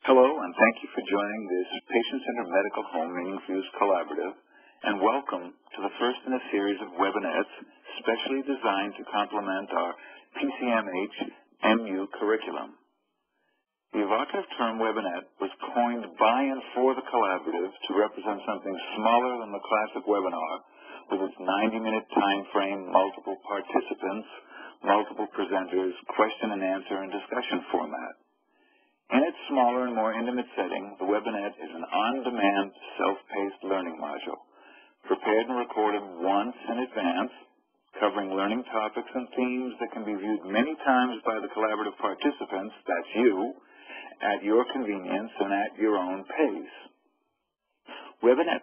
Hello, and thank you for joining this Patient-Centered Medical Home Meeting Views Collaborative, and welcome to the first in a series of webinars specially designed to complement our PCMH-MU curriculum. The evocative term webinar was coined by and for the collaborative to represent something smaller than the classic webinar, with its 90-minute time frame, multiple participants, multiple presenters, question and answer, and discussion format. In its smaller and more intimate setting, the webinar is an on-demand, self-paced learning module, prepared and recorded once in advance, covering learning topics and themes that can be viewed many times by the collaborative participants, that's you, at your convenience and at your own pace. Webinar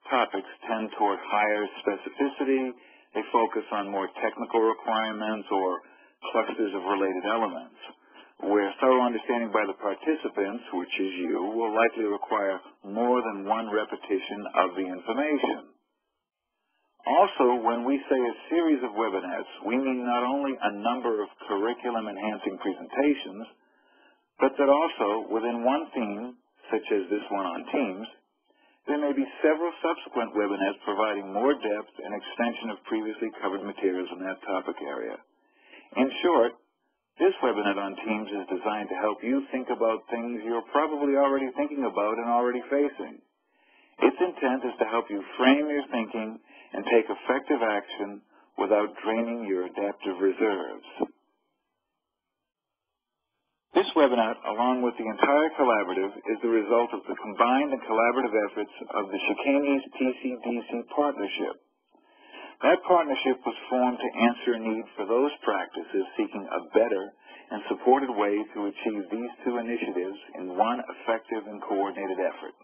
topics tend toward higher specificity. They focus on more technical requirements or clusters of related elements, where thorough understanding by the participants, which is you, will likely require more than one repetition of the information. Also, when we say a series of webinars, we mean not only a number of curriculum-enhancing presentations, but that also within one theme, such as this one on Teams, there may be several subsequent webinars providing more depth and extension of previously covered materials in that topic area. In short, this webinar on Teams is designed to help you think about things you're probably already thinking about and already facing. Its intent is to help you frame your thinking and take effective action without draining your adaptive reserves. This webinar, along with the entire collaborative, is the result of the combined and collaborative efforts of the CHCANYS PCDC partnership. That partnership was formed to answer a need for those practices seeking a better and supported way to achieve these two initiatives in one effective and coordinated effort.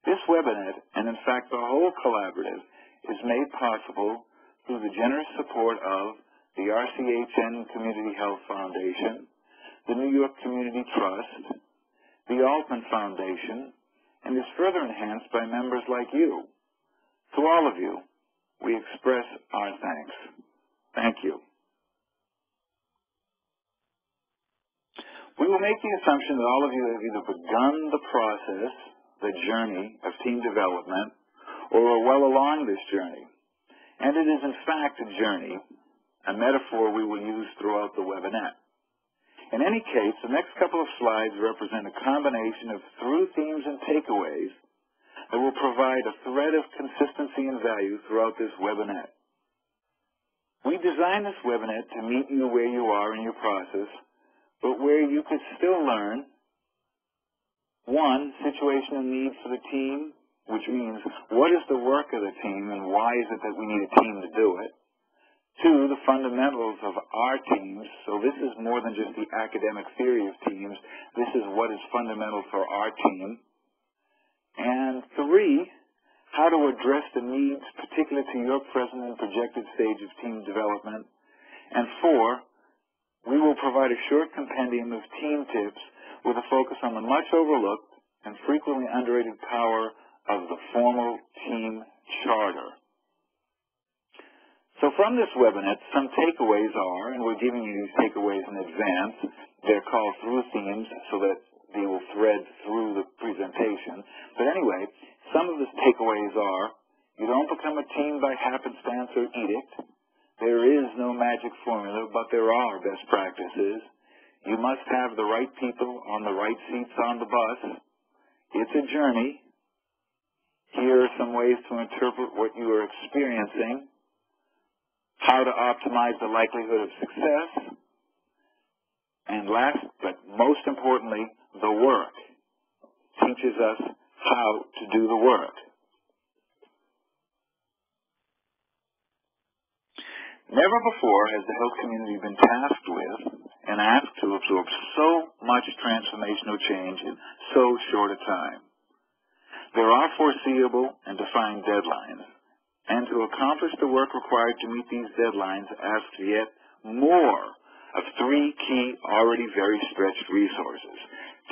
This webinar, and in fact the whole collaborative, is made possible through the generous support of the RCHN Community Health Foundation, the New York Community Trust, the Altman Foundation, and is further enhanced by members like you. To all of you, we express our thanks. Thank you. We will make the assumption that all of you have either begun the process, the journey of team development, or are well along this journey. And it is in fact a journey, a metaphor we will use throughout the webinar. In any case, the next couple of slides represent a combination of through themes and takeaways that will provide a thread of consistency and value throughout this webinar. We designed this webinar to meet you where you are in your process, but where you could still learn, one, situational need for the team, which means what is the work of the team and why is it that we need a team to do it? Two, the fundamentals of our teams. So this is more than just the academic theory of teams. This is what is fundamental for our team. And three, how to address the needs particular to your present and projected stage of team development. And four, we will provide a short compendium of team tips with a focus on the much overlooked and frequently underrated power of the formal team charter. So from this webinar, some takeaways are, and we're giving you these takeaways in advance, they're called through themes so that they will thread through the presentation. But anyway, some of the takeaways are, you don't become a team by happenstance or edict. There is no magic formula, but there are best practices. You must have the right people on the right seats on the bus. It's a journey. Here are some ways to interpret what you are experiencing. How to optimize the likelihood of success, and last but most importantly, the work teaches us how to do the work. Never before has the health community been tasked with and asked to absorb so much transformational change in so short a time. There are foreseeable and defined deadlines, and to accomplish the work required to meet these deadlines asks yet more of three key, already very stretched resources: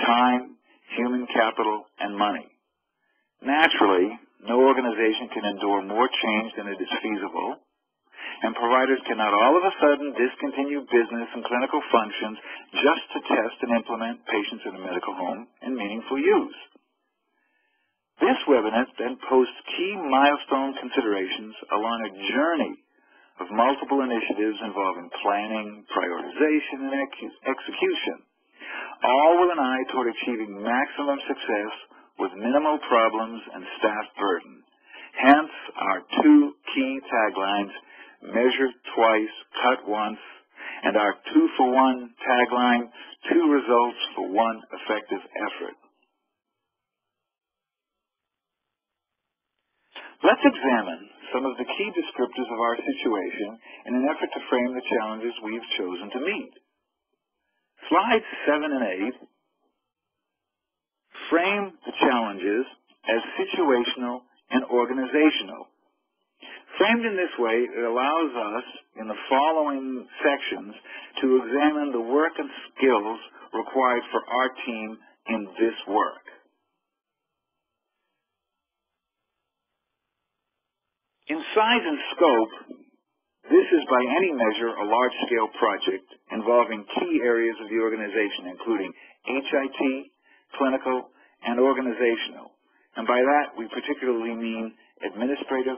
time, human capital, and money. Naturally, no organization can endure more change than it is feasible, and providers cannot all of a sudden discontinue business and clinical functions just to test and implement patients in a medical home in meaningful use. This webinar then posts key milestone considerations along a journey of multiple initiatives involving planning, prioritization, and execution, all with an eye toward achieving maximum success with minimal problems and staff burden. Hence our two key taglines, measure twice, cut once, and our 2-for-1 tagline, 2 results for 1 effective effort. Let's examine some of the key descriptors of our situation in an effort to frame the challenges we've chosen to meet. Slides 7 and 8 frame the challenges as situational and organizational. Framed in this way, it allows us, in the following sections, to examine the work and skills required for our team in this work. In size and scope, this is by any measure a large-scale project involving key areas of the organization, including HIT, clinical, and organizational. And by that, we particularly mean administrative,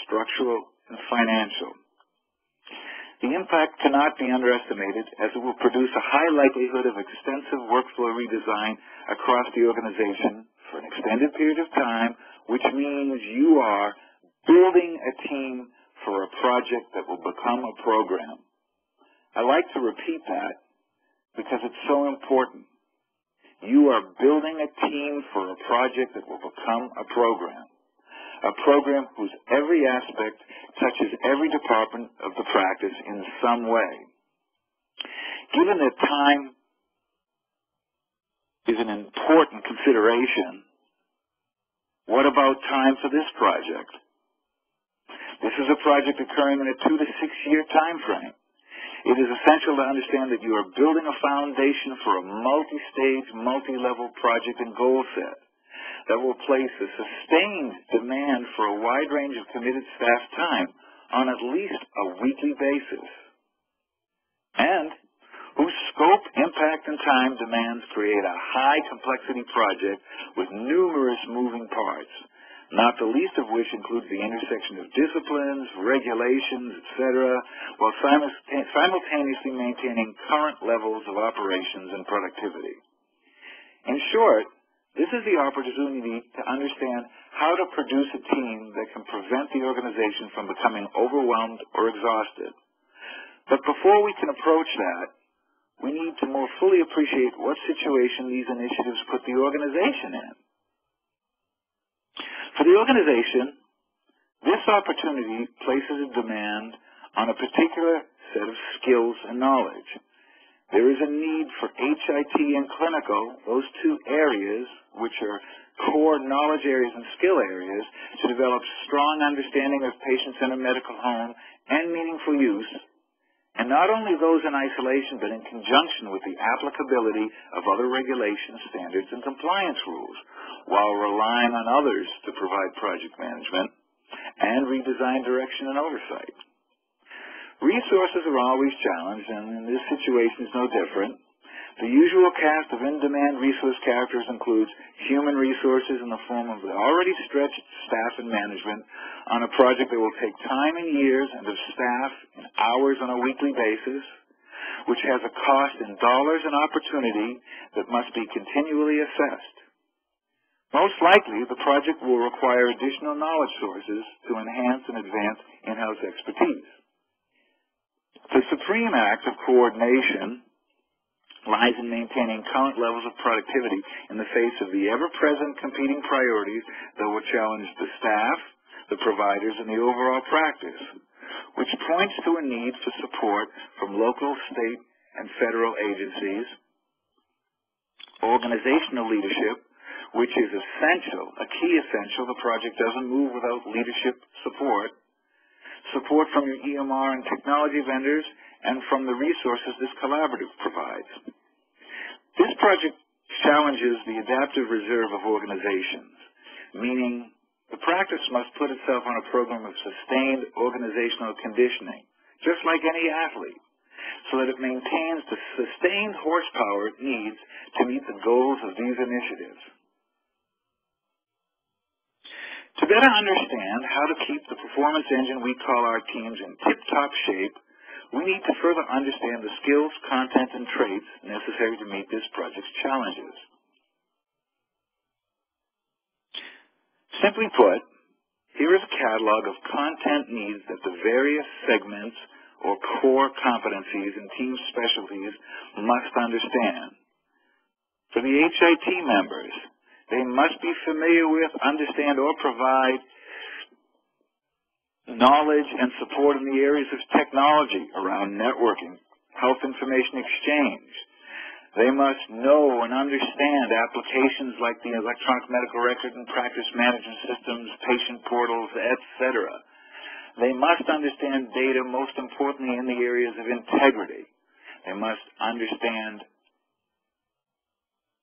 structural, and financial. The impact cannot be underestimated, as it will produce a high likelihood of extensive workflow redesign across the organization for an extended period of time, which means you are building a team for a project that will become a program. I like to repeat that because it's so important. You are building a team for a project that will become a program whose every aspect touches every department of the practice in some way. Given that time is an important consideration, what about time for this project? This is a project occurring in a 2 to 6 year time frame. It is essential to understand that you are building a foundation for a multi-stage, multi-level project and goal set that will place a sustained demand for a wide range of committed staff time on at least a weekly basis, and whose scope, impact, and time demands create a high complexity project with numerous moving parts, not the least of which includes the intersection of disciplines, regulations, etc., while simultaneously maintaining current levels of operations and productivity. In short, this is the opportunity to understand how to produce a team that can prevent the organization from becoming overwhelmed or exhausted. But before we can approach that, we need to more fully appreciate what situation these initiatives put the organization in. For the organization, this opportunity places a demand on a particular set of skills and knowledge. There is a need for HIT and clinical, those two areas, which are core knowledge areas and skill areas, to develop strong understanding of patient-centered medical home and meaningful use, and not only those in isolation, but in conjunction with the applicability of other regulations, standards, and compliance rules, while relying on others to provide project management and redesign direction and oversight. Resources are always challenged, and this situation is no different. The usual cast of in-demand resource characters includes human resources in the form of the already stretched staff and management on a project that will take time and years, and of staff in hours on a weekly basis, which has a cost in dollars and opportunity that must be continually assessed. Most likely, the project will require additional knowledge sources to enhance and advance in-house expertise. The supreme act of coordination lies in maintaining current levels of productivity in the face of the ever-present competing priorities that will challenge the staff, the providers, and the overall practice, which points to a need for support from local, state, and federal agencies, organizational leadership, which is essential, a key essential. The project doesn't move without leadership support, support from your EMR and technology vendors, and from the resources this collaborative provides. This project challenges the adaptive reserve of organizations, meaning the practice must put itself on a program of sustained organizational conditioning, just like any athlete, so that it maintains the sustained horsepower it needs to meet the goals of these initiatives. To better understand how to keep the performance engine we call our teams in tip-top shape, we need to further understand the skills, content, and traits necessary to meet this project's challenges. Simply put, here is a catalog of content needs that the various segments or core competencies and team specialties must understand. For the HIT members, they must be familiar with, understand, or provide knowledge and support in the areas of technology around networking, health information exchange. They must know and understand applications like the electronic medical record and practice management systems, patient portals, etc. They must understand data, most importantly in the areas of integrity. They must understand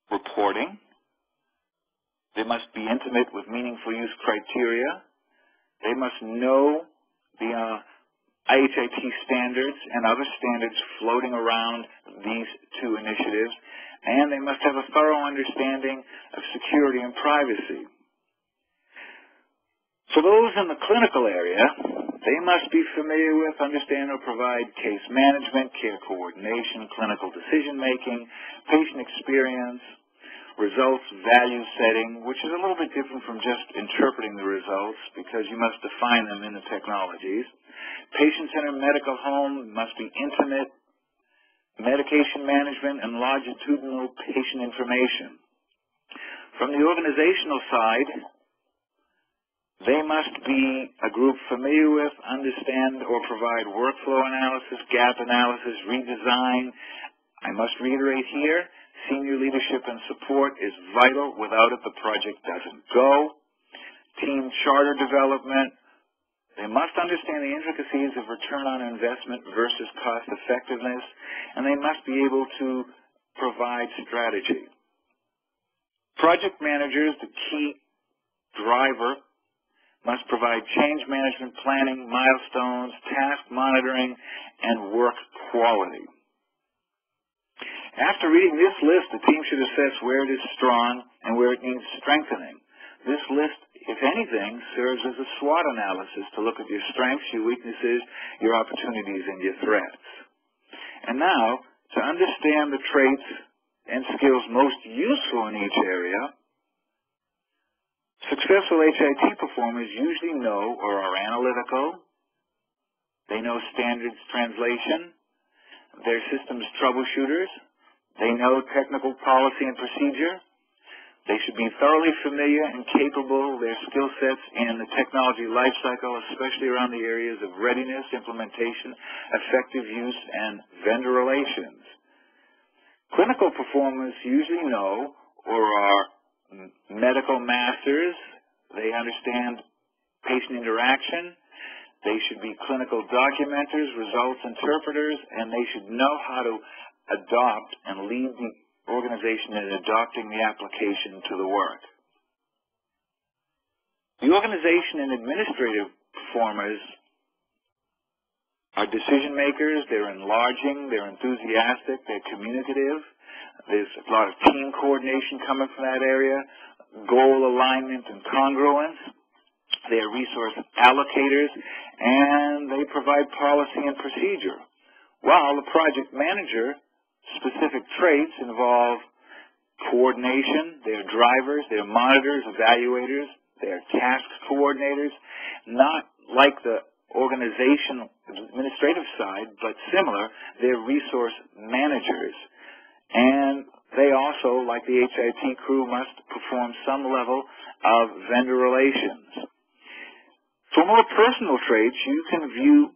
reporting. They must be intimate with meaningful use criteria. They must know the IHIT standards and other standards floating around these two initiatives, and they must have a thorough understanding of security and privacy. For those in the clinical area, they must be familiar with, understand, or provide case management, care coordination, clinical decision-making, patient experience, results value setting, which is a little bit different from just interpreting the results because you must define them in the technologies. Patient-centered medical home must be intimate, medication management, and longitudinal patient information. From the organizational side, they must be a group familiar with, understand, or provide workflow analysis, gap analysis, redesign. I must reiterate here, senior leadership and support is vital. Without it, the project doesn't go. Team charter development. They must understand the intricacies of return on investment versus cost effectiveness, and they must be able to provide strategy. Project managers, the key driver, must provide change management planning, milestones, task monitoring, and work quality. After reading this list, the team should assess where it is strong and where it needs strengthening. This list, if anything, serves as a SWOT analysis to look at your strengths, your weaknesses, your opportunities, and your threats. And now, to understand the traits and skills most useful in each area, successful HIT performers usually know or are analytical. They know standards translation. They're systems troubleshooters. They know technical policy and procedure. They should be thoroughly familiar and capable of their skill sets in the technology lifecycle, especially around the areas of readiness, implementation, effective use, and vendor relations. Clinical performers usually know or are medical masters. They understand patient interaction. They should be clinical documenters, results interpreters, and they should know how to adopt and lead the organization in adopting the application to the work. The organization and administrative performers are decision makers. They're enlarging, they're enthusiastic, they're communicative. There's a lot of team coordination coming from that area, goal alignment and congruence. They're resource allocators, and they provide policy and procedure. While the project manager specific traits involve coordination, they're drivers, they're monitors, evaluators, they're task coordinators, not like the organizational administrative side, but similar, they're resource managers. And they also, like the HIT crew, must perform some level of vendor relations. For more personal traits, you can view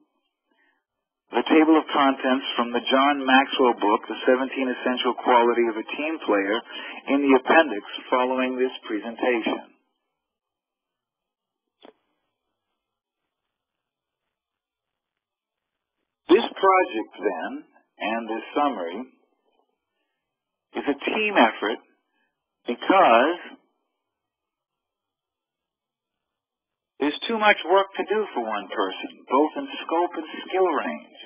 the table of contents from the John Maxwell book, The 17 Essential Qualities of a Team Player, in the appendix following this presentation. This project, then, and this summary, is a team effort because There's too much work to do for one person, both in scope and skill range.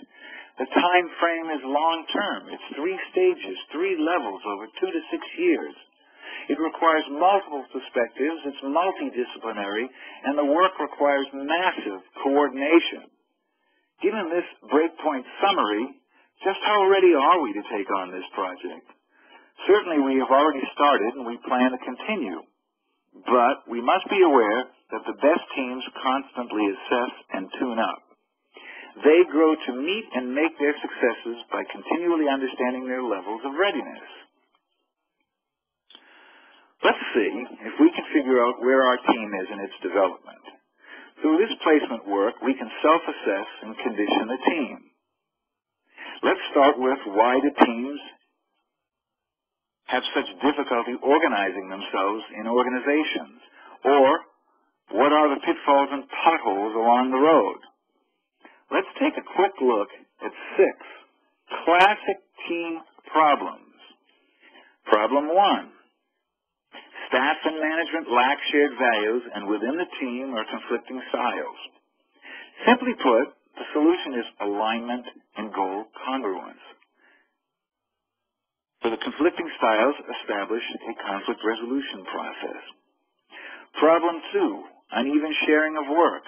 The time frame is long-term. It's 3 stages, 3 levels over 2 to 6 years. It requires multiple perspectives, it's multidisciplinary, and the work requires massive coordination. Given this breakpoint summary, just how ready are we to take on this project? Certainly we have already started and we plan to continue. But we must be aware that the best teams constantly assess and tune up. They grow to meet and make their successes by continually understanding their levels of readiness. Let's see if we can figure out where our team is in its development. Through this placement work, we can self-assess and condition the team. Let's start with why do teams have such difficulty organizing themselves in organizations? Or what are the pitfalls and potholes along the road? Let's take a quick look at 6 classic team problems. Problem 1. Staff and management lack shared values, and within the team are conflicting styles. Simply put, the solution is alignment and goal congruence. For the conflicting styles, establish a conflict resolution process. Problem 2, uneven sharing of work.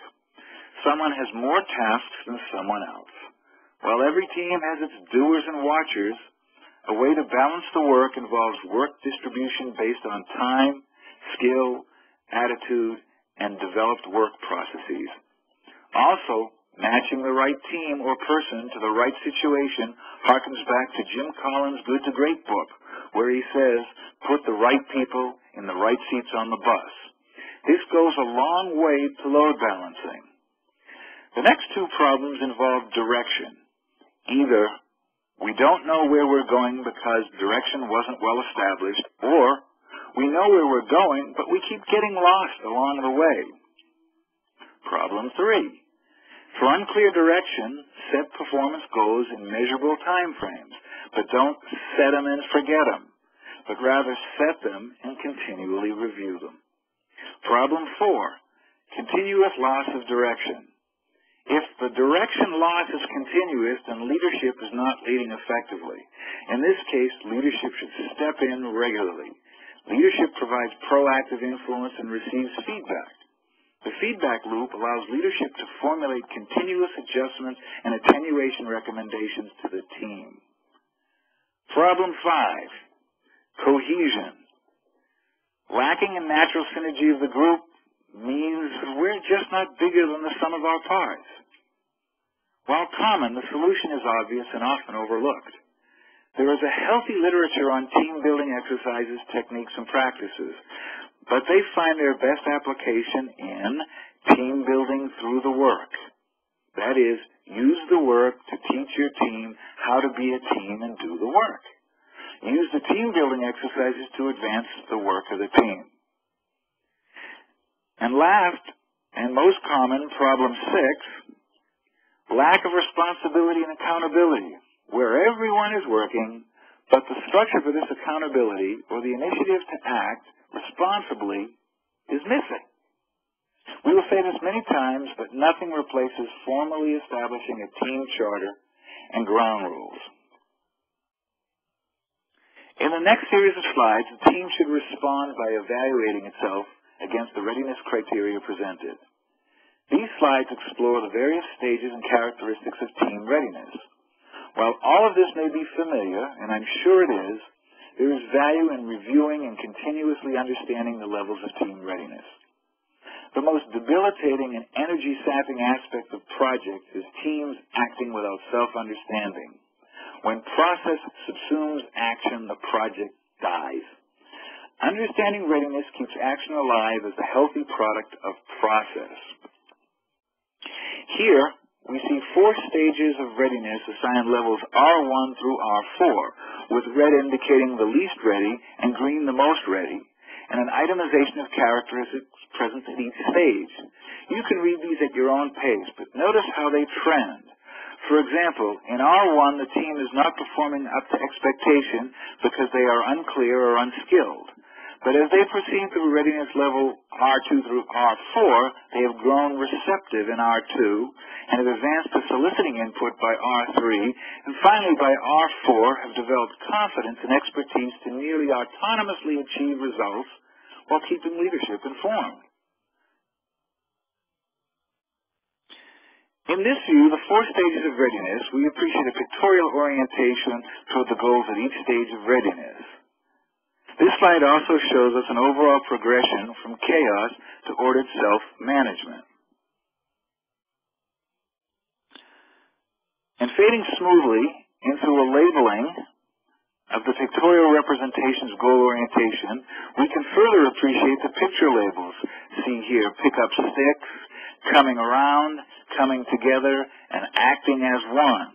Someone has more tasks than someone else. While every team has its doers and watchers, a way to balance the work involves work distribution based on time, skill, attitude, and developed work processes. Also, matching the right team or person to the right situation harkens back to Jim Collins' Good to Great book, where he says, put the right people in the right seats on the bus. This goes a long way to load balancing. The next 2 problems involve direction. Either we don't know where we're going because direction wasn't well established, or we know where we're going, but we keep getting lost along the way. Problem 3. For unclear direction, set performance goals in measurable time frames, but don't set them and forget them, but rather set them and continually review them. Problem 4. Continuous loss of direction. If the direction loss is continuous, then leadership is not leading effectively. In this case, leadership should step in regularly. Leadership provides proactive influence and receives feedback. The feedback loop allows leadership to formulate continuous adjustments and attenuation recommendations to the team. Problem 5, cohesion. Lacking in natural synergy of the group means we're just not bigger than the sum of our parts. While common, the solution is obvious and often overlooked. There is a healthy literature on team-building exercises, techniques, and practices, but they find their best application in team building through the work. That is, use the work to teach your team how to be a team and do the work. Use the team-building exercises to advance the work of the team. And last, and most common, problem 6, lack of responsibility and accountability, where everyone is working, but the structure for this accountability or the initiative to act responsibly is missing. We will say this many times, but nothing replaces formally establishing a team charter and ground rules. In the next series of slides, the team should respond by evaluating itself against the readiness criteria presented. These slides explore the various stages and characteristics of team readiness. While all of this may be familiar, and I'm sure it is, there is value in reviewing and continuously understanding the levels of team readiness. The most debilitating and energy-sapping aspect of projects is teams acting without self-understanding. When process subsumes action, the project dies. Understanding readiness keeps action alive as a healthy product of process. Here, we see 4 stages of readiness assigned levels R1 through R4, with red indicating the least ready and green the most ready, and an itemization of characteristics present at each stage. You can read these at your own pace, but notice how they trend. For example, in R1, the team is not performing up to expectation because they are unclear or unskilled. But as they proceed through readiness level R2 through R4, they have grown receptive in R2 and have advanced to soliciting input by R3, and finally by R4 have developed confidence and expertise to nearly autonomously achieve results while keeping leadership informed. In this view, the 4 stages of readiness, we appreciate a pictorial orientation toward the goals at each stage of readiness. This slide also shows us an overall progression from chaos to ordered self-management. And fading smoothly into a labeling of the pictorial representation's goal orientation, we can further appreciate the picture labels. See here, pick up sticks, coming around, coming together, and acting as one.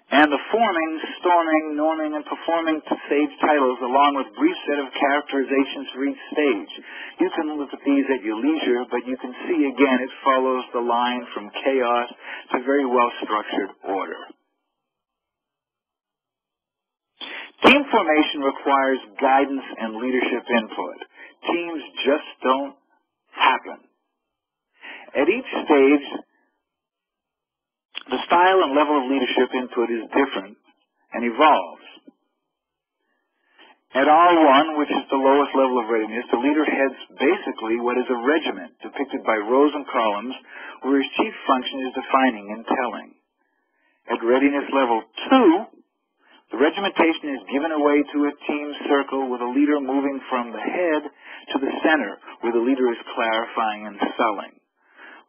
And the forming, storming, norming, and performing stage titles along with brief set of characterizations for each stage. You can look at these at your leisure, but you can see again it follows the line from chaos to very well-structured order. Team formation requires guidance and leadership input. Teams just don't happen. At each stage, the style and level of leadership input is different and evolves. At R1, which is the lowest level of readiness, the leader heads basically what is a regiment depicted by rows and columns where his chief function is defining and telling. At readiness level 2, the regimentation is given away to a team circle with a leader moving from the head to the center where the leader is clarifying and selling.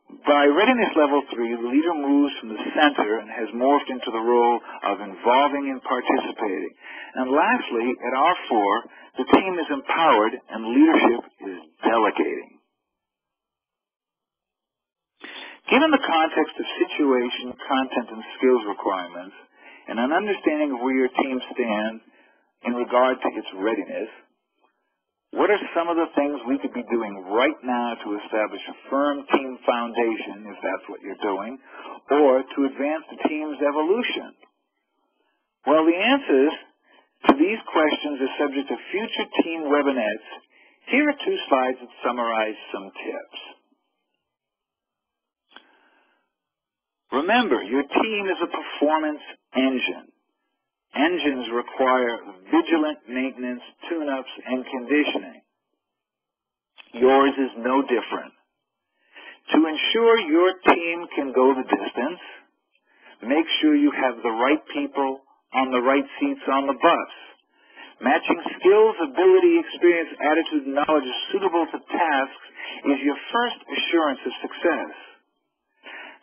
By readiness level 3, the leader moves from the center and has morphed into the role of involving and participating. And lastly, at R4, the team is empowered and leadership is delegating. Given the context of situation, content, and skills requirements, and an understanding of where your team stands in regard to its readiness, what are some of the things we could be doing right now to establish a firm team foundation, if that's what you're doing, or to advance the team's evolution? Well, the answers to these questions are subject to future team webinars. Here are 2 slides that summarize some tips. Remember, your team is a performance engine. Engines require vigilant maintenance, tune-ups, and conditioning. Yours is no different. To ensure your team can go the distance, make sure you have the right people on the right seats on the bus. Matching skills, ability, experience, attitude, and knowledge suitable to tasks is your first assurance of success.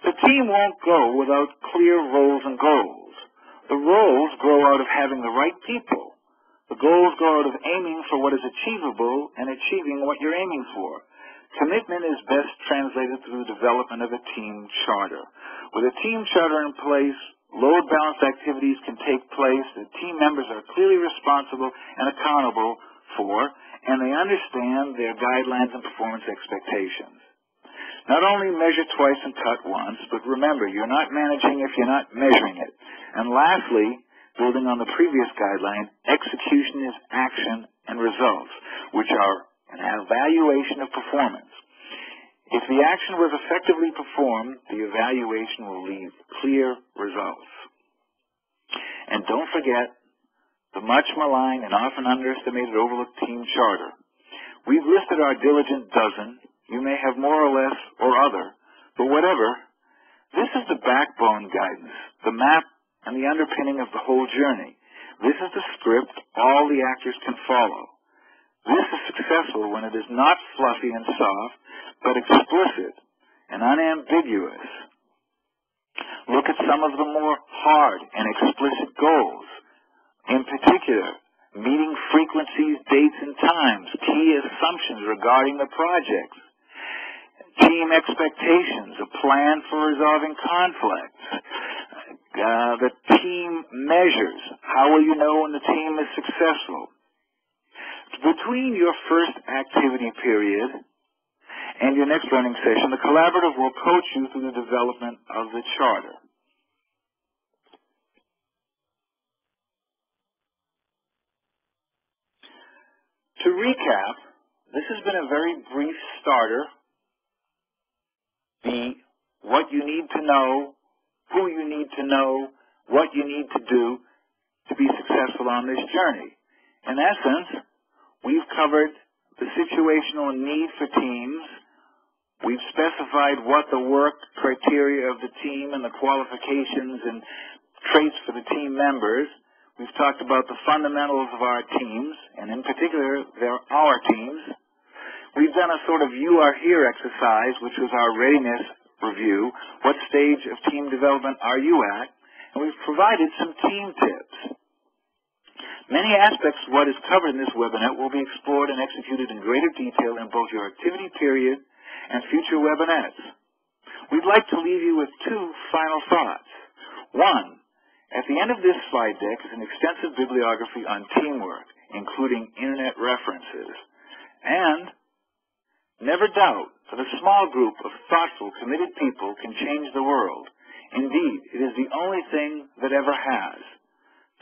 The team won't go without clear roles and goals. The roles grow out of having the right people. The goals grow out of aiming for what is achievable and achieving what you're aiming for. Commitment is best translated through the development of a team charter. With a team charter in place, load-balanced activities can take place that team members are clearly responsible and accountable for, and they understand their guidelines and performance expectations. Not only measure twice and cut once, but remember, you're not managing if you're not measuring it. And lastly, building on the previous guideline, execution is action and results, which are an evaluation of performance. If the action was effectively performed, the evaluation will leave clear results. And don't forget the much maligned and often underestimated overlooked team charter. We've listed our diligent dozen. You may have more or less or other, but whatever, this is the backbone guidance, the map and the underpinning of the whole journey. This is the script all the actors can follow. This is successful when it is not fluffy and soft, but explicit and unambiguous. Look at some of the more hard and explicit goals. In particular, meeting frequencies, dates, and times, key assumptions regarding the projects, team expectations, a plan for resolving conflicts, the team measures, how will you know when the team is successful? Between your first activity period and your next learning session, the collaborative will coach you through the development of the charter. recap, this has been a very brief starter. What you need to know, who you need to know, what you need to do to be successful on this journey. In essence, we've covered the situational need for teams. We've specified what the work criteria of the team and the qualifications and traits for the team members. We've talked about the fundamentals of our teams, and in particular, they're our teams. We've done a sort of you are here exercise, which was our readiness review. What stage of team development are you at? And we've provided some team tips. Many aspects of what is covered in this webinar will be explored and executed in greater detail in both your activity period and future webinars. We'd like to leave you with two final thoughts. One, at the end of this slide deck is an extensive bibliography on teamwork, including internet references. And never doubt that a small group of thoughtful, committed people can change the world. Indeed, it is the only thing that ever has.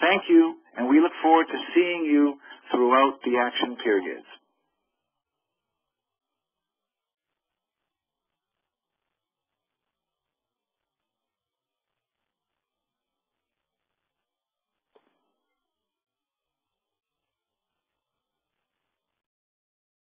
Thank you, and we look forward to seeing you throughout the action periods.